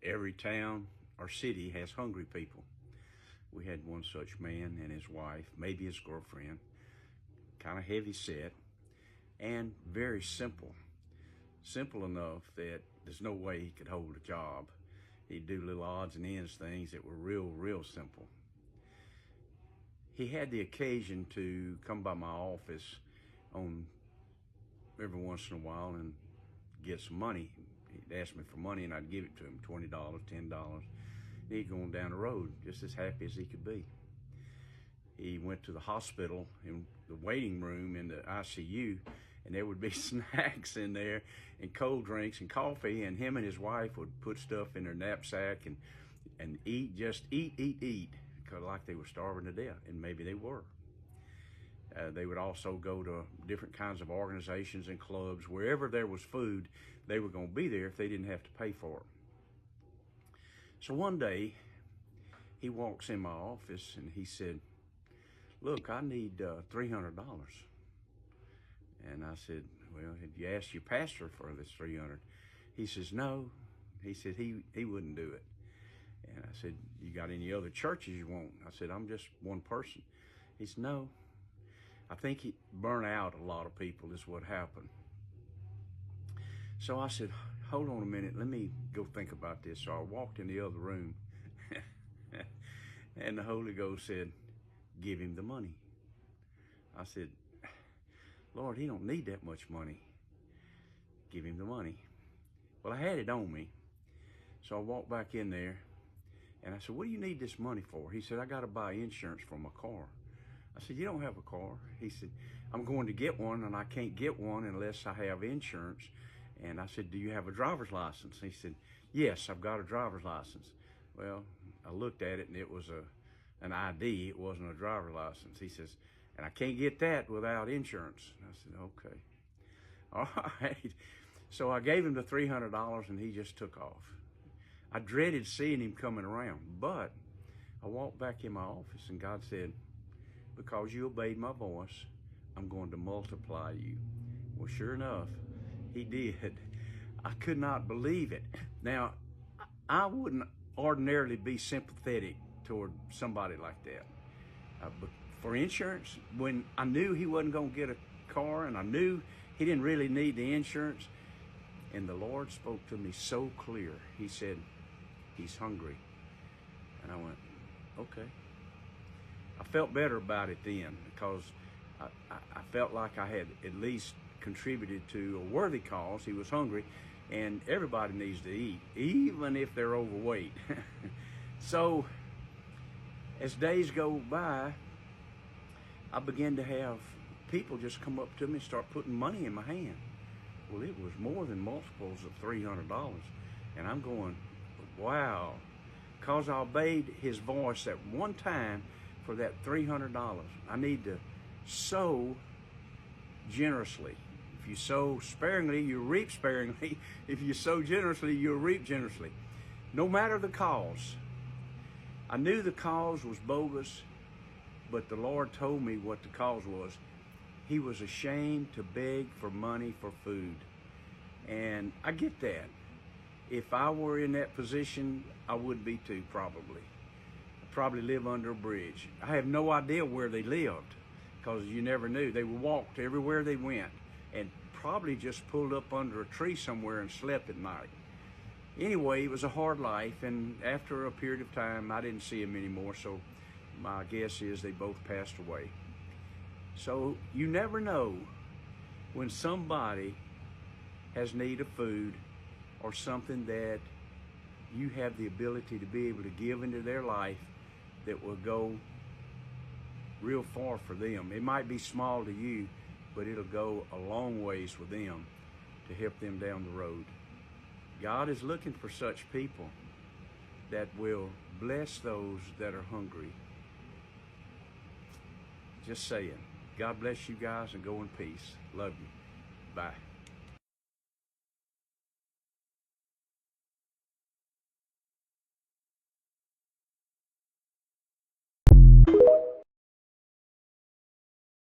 Every town or city has hungry people. We had one such man and his wife, maybe his girlfriend, kind of heavy set and very simple. Simple enough that there's no way he could hold a job. He'd do little odds and ends things that were real simple. He had the occasion to come by my office on every once in a while and get some money. He'd ask me for money and I'd give it to him, $20, $10. He'd go on down the road just as happy as he could be. He went to the hospital in the waiting room in the ICU, and there would be snacks in there and cold drinks and coffee, and him and his wife would put stuff in their knapsack and eat, just eat, because like they were starving to death, and maybe they were. They would also go to different kinds of organizations and clubs. Wherever there was food, they were going to be there if they didn't have to pay for it. So one day, he walks in my office and he said, "Look, I need $300. And I said, "Well, have you asked your pastor for this $300? He says, "No." He said he wouldn't do it. And I said, "You got any other churches you want?" I said, "I'm just one person." He said, "No. I think he burned out a lot of people is what happened." So I said, "Hold on a minute, let me go think about this." So I walked in the other room and the Holy Ghost said, "Give him the money." I said, "Lord, he don't need that much money. Give him the money." Well, I had it on me. So I walked back in there and I said, "What do you need this money for?" He said, "I got to buy insurance for my car." I said, "You don't have a car." He said, "I'm going to get one and I can't get one unless I have insurance." And I said, "Do you have a driver's license?" He said, "Yes, I've got a driver's license." Well, I looked at it and it was an ID. It wasn't a driver's license. He says, "And I can't get that without insurance." And I said, "Okay." All right. So I gave him the $300 and he just took off. I dreaded seeing him coming around, but I walked back in my office and God said, "Because you obeyed my voice, I'm going to multiply you." Well, sure enough, he did. I could not believe it. Now, I wouldn't ordinarily be sympathetic toward somebody like that. But for insurance, when I knew he wasn't going to get a car and I knew he didn't really need the insurance, and the Lord spoke to me so clear. He said, "He's hungry." And I went, "Okay." I felt better about it then because I felt like I had at least contributed to a worthy cause. He was hungry, and everybody needs to eat, even if they're overweight. So as days go by, I began to have people just come up to me and start putting money in my hand. Well, it was more than multiples of $300. And I'm going, wow. Because I obeyed his voice at one time for that $300. I need to sow generously. If you sow sparingly, you reap sparingly. If you sow generously, you'll reap generously. No matter the cause. I knew the cause was bogus, but the Lord told me what the cause was. He was ashamed to beg for money for food. And I get that. If I were in that position, I would be too, probably. I'd probably live under a bridge. I have no idea where they lived, because you never knew. They walked everywhere they went and probably just pulled up under a tree somewhere and slept at night. Anyway, it was a hard life, and after a period of time, I didn't see them anymore, so my guess is they both passed away. So you never know when somebody has need of food or something that you have the ability to be able to give into their life that will go real far for them. It might be small to you, but it'll go a long ways with them to help them down the road. God is looking for such people that will bless those that are hungry. Just saying. God bless you guys and go in peace. Love you. Bye.